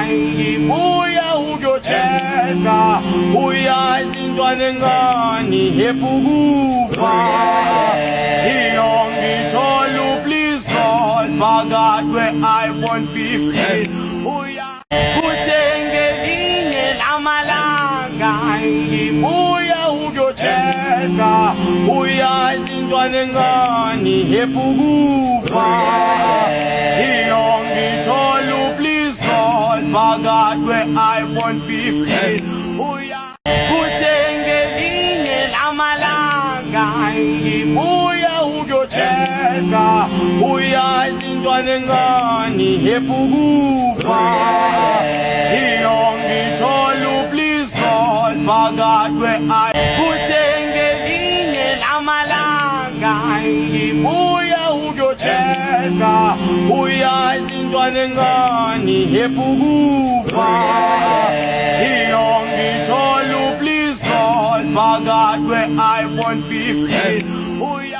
ngibuya ukuyotsheka uyazi intwana encane ebukufa ngithola please call phakathi kwe-iPhone 15 uthenge linye lamalanga ngibuya ukuyotsheka uyazi intwana encane ebukufa ngithola please call phakathi kwe-iPhone 15 uthenge linye lamalanga ngibuya ukuyotsheka uyazi intwana encane ebukufa ngithola please call phakathi uthenge linye lamalanga ngibuya ukuyotsheka uyazi intwana encane ebukufa ngithola please call phakathi kwe-iPhone 15